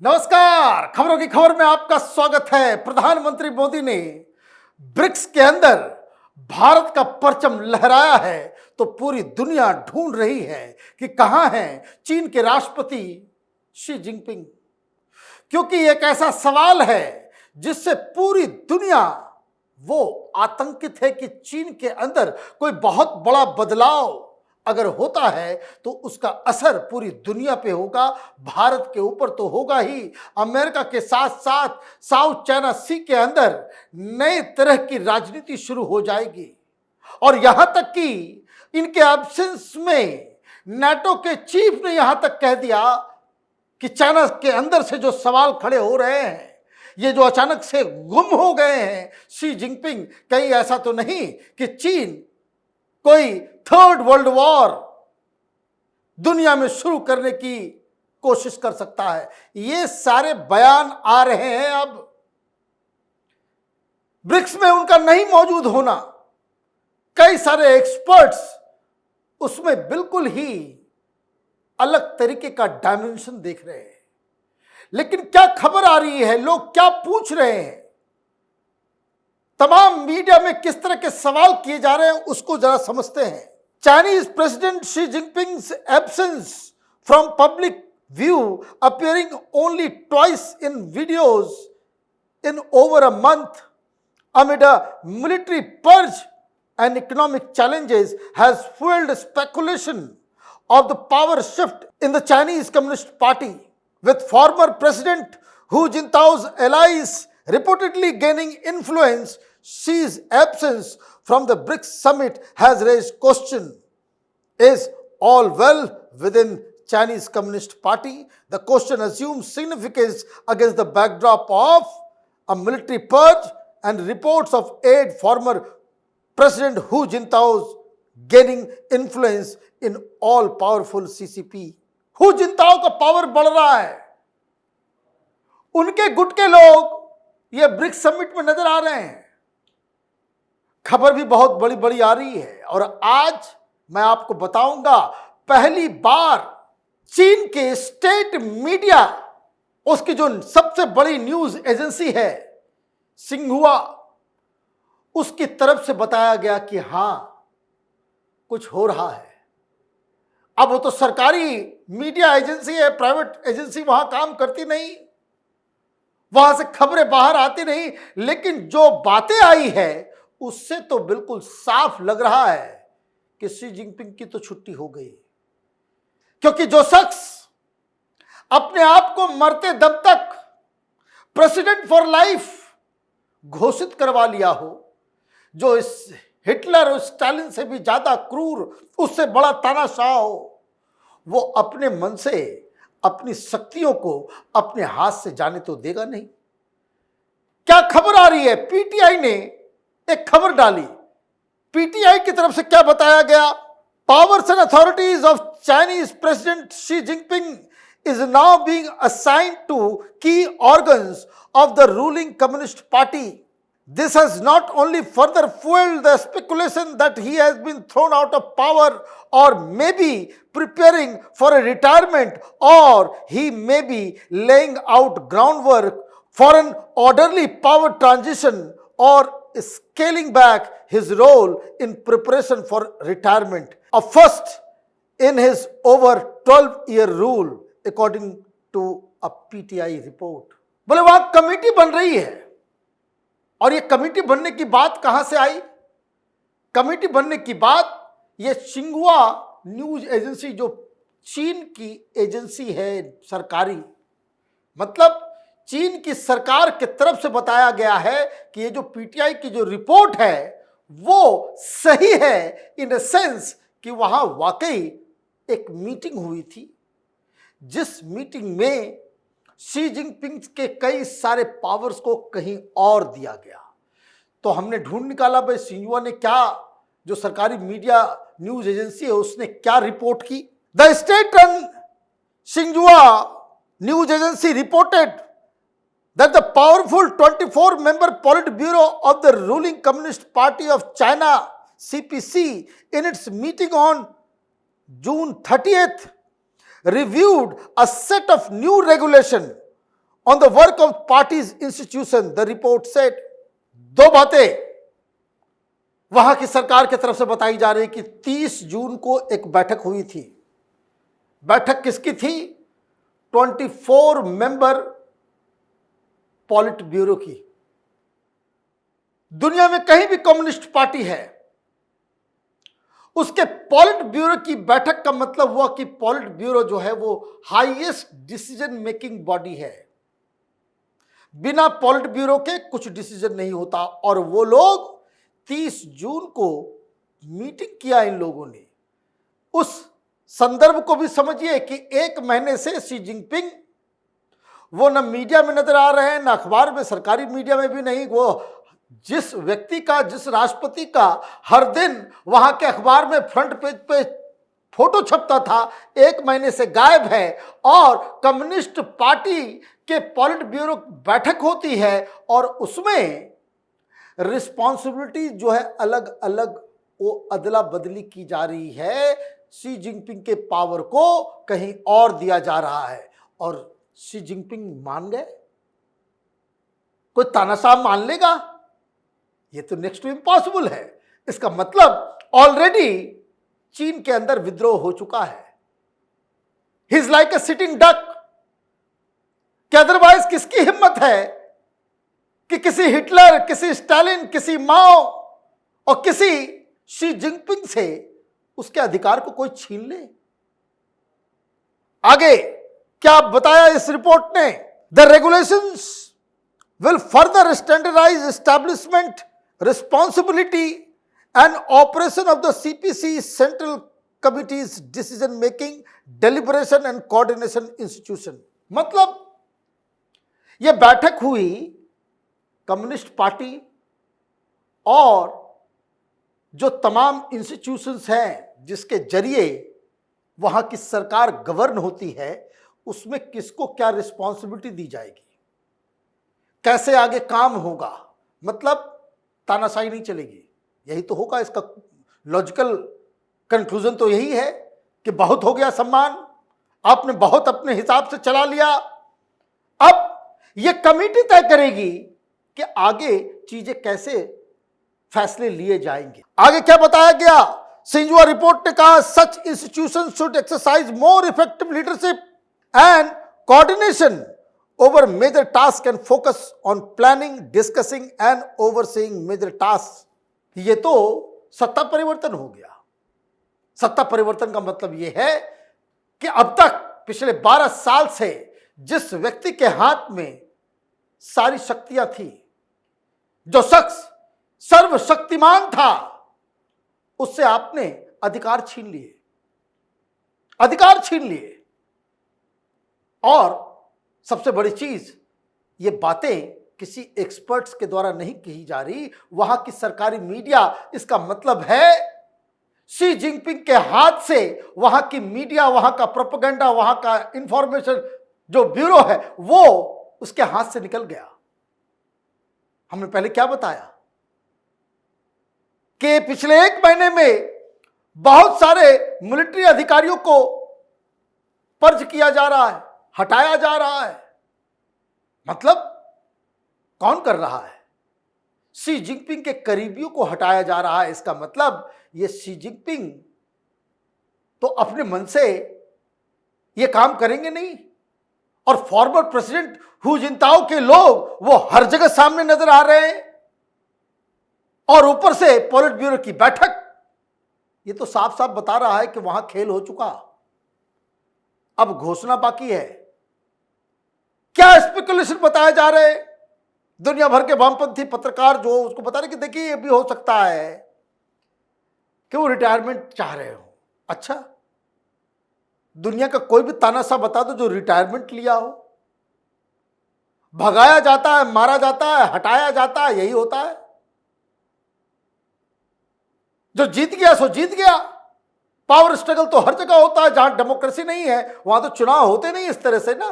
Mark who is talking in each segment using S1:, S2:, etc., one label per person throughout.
S1: नमस्कार, खबरों की खबर में आपका स्वागत है। प्रधानमंत्री मोदी ने ब्रिक्स के अंदर भारत का परचम लहराया है तो पूरी दुनिया ढूंढ रही है कि कहां है चीन के राष्ट्रपति शी जिनपिंग, क्योंकि एक ऐसा सवाल है जिससे पूरी दुनिया वो आतंकित है कि चीन के अंदर कोई बहुत बड़ा बदलाव अगर होता है तो उसका असर पूरी दुनिया पे होगा। भारत के ऊपर तो होगा ही, अमेरिका के साथ साथ साउथ चाइना सी के अंदर नए तरह की राजनीति शुरू हो जाएगी। और यहां तक कि इनके एब्सेंस में नाटो के चीफ ने यहां तक कह दिया कि चाइना के अंदर से जो सवाल खड़े हो रहे हैं, ये जो अचानक से गुम हो गए हैं शी जिनपिंग, कहीं ऐसा तो नहीं कि चीन कोई थर्ड वर्ल्ड वॉर दुनिया में शुरू करने की कोशिश कर सकता है। ये सारे बयान आ रहे हैं। अब ब्रिक्स में उनका नहीं मौजूद होना, कई सारे एक्सपर्ट्स उसमें बिल्कुल ही अलग तरीके का डायमेंशन देख रहे हैं। लेकिन क्या खबर आ रही है, लोग क्या पूछ रहे हैं, तमाम मीडिया में किस तरह के सवाल किए जा रहे हैं, उसको जरा समझते हैं। Chinese President Xi Jinping's absence from public view, appearing only twice in videos in over a month amid a military purge and economic challenges, has fueled speculation of the power shift in the Chinese Communist Party, with former President Hu Jintao's allies reportedly gaining influence. Xi's absence from the BRICS summit has raised question. Is all well within Chinese Communist Party? The question assumes significance against the backdrop of a military purge and reports of aid former President Hu Jintao's gaining influence in all powerful CCP. Hu Jintao का power बढ़ रहा है, उनके गुट के लोग ये BRICS summit में नजर आ रहे हैं। खबर भी बहुत बड़ी बड़ी आ रही है और आज मैं आपको बताऊंगा, पहली बार चीन के स्टेट मीडिया, उसकी जो सबसे बड़ी न्यूज एजेंसी है सिंहुआ, उसकी तरफ से बताया गया कि हां कुछ हो रहा है। अब वो तो सरकारी मीडिया एजेंसी है, प्राइवेट एजेंसी वहां काम करती नहीं, वहां से खबरें बाहर आती नहीं, लेकिन जो बातें आई है उससे तो बिल्कुल साफ लग रहा है कि शी जिनपिंग की तो छुट्टी हो गई। क्योंकि जो शख्स अपने आप को मरते दम तक प्रेसिडेंट फॉर लाइफ घोषित करवा लिया हो, जो इस हिटलर और स्टालिन से भी ज्यादा क्रूर, उससे बड़ा तानाशाह हो, वो अपने मन से अपनी शक्तियों को अपने हाथ से जाने तो देगा नहीं। क्या खबर आ रही है, पीटीआई ने एक खबर डाली। पीटीआई की तरफ से क्या बताया गया? Powers and authorities of Chinese president Xi Jinping is now being assigned to key organs of the ruling communist party. This has not only further fueled the speculation that he has been thrown out of power or maybe preparing for a retirement, or he may be laying out groundwork for an orderly power transition or scaling back his role in preparation for retirement, a first in his over 12-year rule, according to a PTI report. बोले वहां committee बन रही है, और ये committee बनने की बात कहां से आई? कमेटी बनने की बात ये सिंहुआ न्यूज एजेंसी, जो चीन की एजेंसी है सरकारी, मतलब चीन की सरकार की तरफ से बताया गया है कि ये जो पीटीआई की जो रिपोर्ट है वो सही है, इन द सेंस कि वहां वाकई एक मीटिंग हुई थी, जिस मीटिंग में शी जिनपिंग के कई सारे पावर्स को कहीं और दिया गया। तो हमने ढूंढ निकाला भाई सिंहुआ ने क्या, जो सरकारी मीडिया न्यूज एजेंसी है, उसने क्या रिपोर्ट की। The state run Xinhua news agency reported that the powerful 24-member Politburo of the ruling Communist Party of China CPC in its meeting on June 30th reviewed a set of new regulation on the work of parties institution, the report said, दो बातें वहां की सरकार की तरफ से बताई जा रही कि 30 जून को एक बैठक हुई थी। बैठक किसकी थी? 24 मेंबर पॉलिट ब्यूरो की। दुनिया में कहीं भी कम्युनिस्ट पार्टी है, उसके पॉलिट ब्यूरो की बैठक का मतलब हुआ कि पॉलिट ब्यूरो जो है वो हाईएस्ट डिसीजन मेकिंग बॉडी है। बिना पॉलिट ब्यूरो के कुछ डिसीजन नहीं होता। और वो लोग 30 जून को मीटिंग किया इन लोगों ने। उस संदर्भ को भी समझिए कि एक महीने से शी जिनपिंग वो न मीडिया में नजर आ रहे हैं, न अखबार में, सरकारी मीडिया में भी नहीं। वो जिस व्यक्ति का, जिस राष्ट्रपति का हर दिन वहां के अखबार में फ्रंट पेज पे फोटो छपता था, एक महीने से गायब है। और कम्युनिस्ट पार्टी के पॉलिट ब्यूरो बैठक होती है और उसमें रिस्पॉन्सिबिलिटी जो है अलग अलग वो अदला बदली की जा रही है। शी जिनपिंग के पावर को कहीं और दिया जा रहा है। और शी जिनपिंग मान गए? कोई तानाशाह मान लेगा? ये तो नेक्स्ट टू इम्पॉसिबल है। इसका मतलब ऑलरेडी चीन के अंदर विद्रोह हो चुका है। He is like a sitting duck. कि अदरवाइज किसकी हिम्मत है कि किसी हिटलर, किसी स्टालिन, किसी माओ और किसी शी जिनपिंग से उसके अधिकार को कोई छीन ले? आगे क्या बताया इस रिपोर्ट ने? The regulations will further standardize establishment, responsibility and operation of the CPC Central Committee's decision making, deliberation and coordination institution। मतलब यह बैठक हुई कम्युनिस्ट पार्टी और जो तमाम इंस्टीट्यूशंस हैं जिसके जरिए वहां की सरकार गवर्न होती है, उसमें किसको क्या रिस्पॉन्सिबिलिटी दी जाएगी, कैसे आगे काम होगा। मतलब तानाशाही नहीं चलेगी। यही तो होगा। इसका लॉजिकल कंक्लूजन तो यही है कि बहुत हो गया सम्मान, आपने बहुत अपने हिसाब से चला लिया। अब यह कमेटी तय करेगी कि आगे चीजें कैसे फैसले लिए जाएंगे। आगे क्या बताया गया? सिंजुआ रिपोर्ट ने कहा such institution should exercise more effective leadership and coordination over major tasks and focus on planning, discussing and overseeing major tasks। ये तो सत्ता परिवर्तन हो गया। सत्ता परिवर्तन का मतलब ये है कि अब तक पिछले 12 साल से जिस व्यक्ति के हाथ में सारी शक्तियां थी, जो शख्स सर्वशक्तिमान था, उससे आपने अधिकार छीन लिए, अधिकार छीन लिए। और सबसे बड़ी चीज, ये बातें किसी एक्सपर्ट्स के द्वारा नहीं कही जा रही, वहां की सरकारी मीडिया। इसका मतलब है शी जिनपिंग के हाथ से वहां की मीडिया, वहां का प्रोपेगेंडा, वहां का इंफॉर्मेशन जो ब्यूरो है वो उसके हाथ से निकल गया। हमने पहले क्या बताया कि पिछले एक महीने में बहुत सारे मिलिट्री अधिकारियों को पर्ज किया जा रहा है, हटाया जा रहा है। मतलब कौन कर रहा है? शी जिनपिंग के करीबियों को हटाया जा रहा है। इसका मतलब ये शी जिनपिंग तो अपने मन से ये काम करेंगे नहीं। और फॉर्मर प्रेसिडेंट हु जिनताओ के लोग वो हर जगह सामने नजर आ रहे हैं। और ऊपर से पॉलिट ब्यूरो की बैठक, ये तो साफ साफ बता रहा है कि वहां खेल हो चुका। अब घोषणा बाकी है। क्या स्पेकुलेशन बताए जा रहे हैं? दुनिया भर के वामपंथी पत्रकार जो उसको बता रहे कि देखिए ये भी हो सकता है कि वो रिटायरमेंट चाह रहे हो। अच्छा, दुनिया का कोई भी तानाशाह बता दो जो रिटायरमेंट लिया हो। भगाया जाता है, मारा जाता है, हटाया जाता है, यही होता है। जो जीत गया सो जीत गया। पावर स्ट्रगल तो हर जगह होता है। जहां डेमोक्रेसी नहीं है वहां तो चुनाव होते नहीं इस तरह से ना।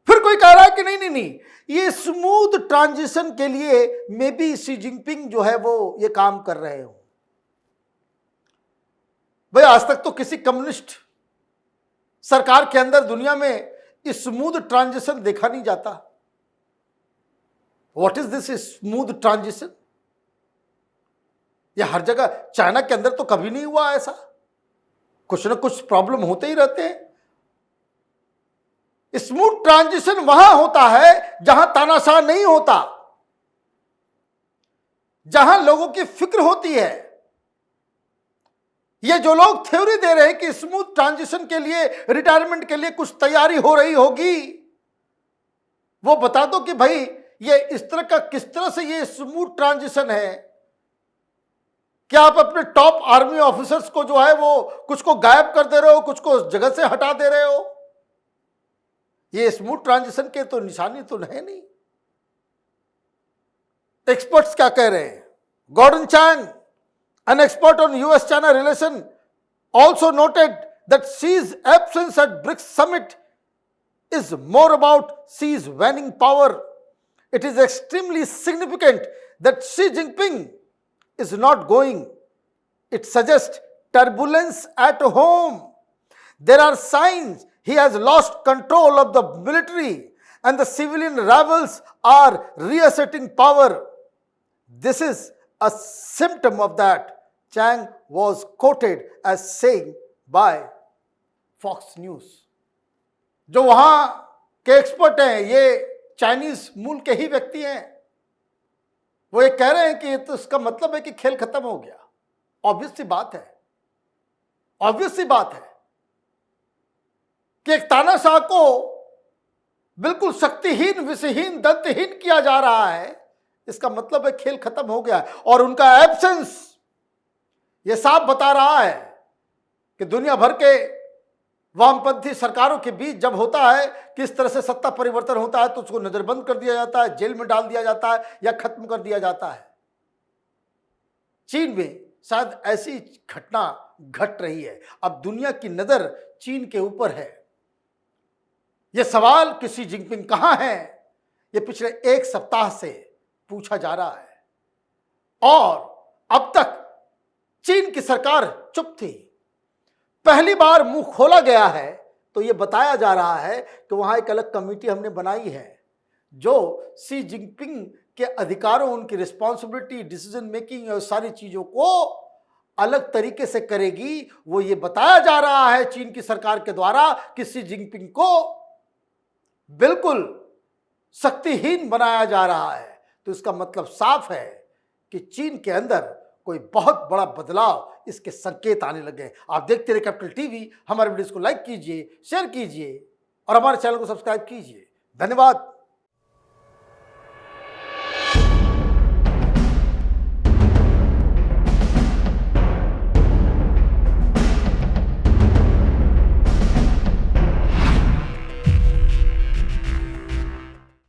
S1: फिर कोई कह रहा है कि नहीं, ये स्मूथ ट्रांजिशन के लिए मे बी शी जिनपिंग जो है वो ये काम कर रहे हो। भाई आज तक तो किसी कम्युनिस्ट सरकार के अंदर दुनिया में स्मूथ ट्रांजिशन देखा नहीं जाता। What is this smooth transition? यह हर जगह, चाइना के अंदर तो कभी नहीं हुआ ऐसा। कुछ ना कुछ प्रॉब्लम होते ही रहते हैं। स्मूथ ट्रांजिशन वहां होता है जहां तानाशाह नहीं होता, जहां लोगों की फिक्र होती है। ये जो लोग थ्योरी दे रहे हैं कि स्मूथ ट्रांजिशन के लिए, रिटायरमेंट के लिए कुछ तैयारी हो रही होगी, वो बता दो कि भाई ये इस तरह का, किस तरह से ये स्मूथ ट्रांजिशन है। क्या आप अपने टॉप आर्मी ऑफिसर्स को जो है वो कुछ को गायब कर दे रहे हो, कुछ को जगह से हटा दे रहे हो? ये स्मूथ ट्रांजिशन के तो निशानी तो है नहीं। एक्सपर्ट्स क्या कह रहे हैं? Gordon Chang, an expert on US-China relation, also noted that Xi's absence at BRICS summit is more about Xi's waning power. It is extremely significant that Xi Jinping is not going. It suggests turbulence at home. There are signs he has lost control of the military and the civilian rebels are reasserting power. This is a symptom of that, Chang was quoted as saying by Fox News. जो वहां के expert हैं, ये Chinese मूल के ही व्यक्ति हैं, वो ये कह रहे हैं कि तो इसका मतलब है कि खेल खत्म हो गया। ऑब्वियस सी बात है, ऑब्वियस सी बात है कि एक तानाशाह को बिल्कुल शक्तिहीन, विषहीन, दंतहीन किया जा रहा है। इसका मतलब है खेल खत्म हो गया। और उनका एब्सेंस यह साफ बता रहा है कि दुनिया भर के वामपंथी सरकारों के बीच जब होता है, किस तरह से सत्ता परिवर्तन होता है, तो उसको नजरबंद कर दिया जाता है, जेल में डाल दिया जाता है या खत्म कर दिया जाता है। चीन में शायद ऐसी घटना घट रही है। अब दुनिया की नजर चीन के ऊपर है। यह सवाल कि शी जिनपिंग कहां है, यह पिछले एक सप्ताह से पूछा जा रहा है और अब तक चीन की सरकार चुप थी। पहली बार मुंह खोला गया है तो यह बताया जा रहा है कि वहां एक अलग कमेटी हमने बनाई है जो शी जिनपिंग के अधिकारों, उनकी रिस्पॉन्सिबिलिटी, डिसीजन मेकिंग और सारी चीजों को अलग तरीके से करेगी। वो ये बताया जा रहा है चीन की सरकार के द्वारा कि शी जिनपिंग को बिल्कुल शक्तिहीन बनाया जा रहा है। तो इसका मतलब साफ है कि चीन के अंदर कोई बहुत बड़ा बदलाव, इसके संकेत आने लगे। आप देखते रहिए कैपिटल टीवी। हमारे वीडियोस को लाइक कीजिए, शेयर कीजिए और हमारे चैनल को सब्सक्राइब कीजिए। धन्यवाद।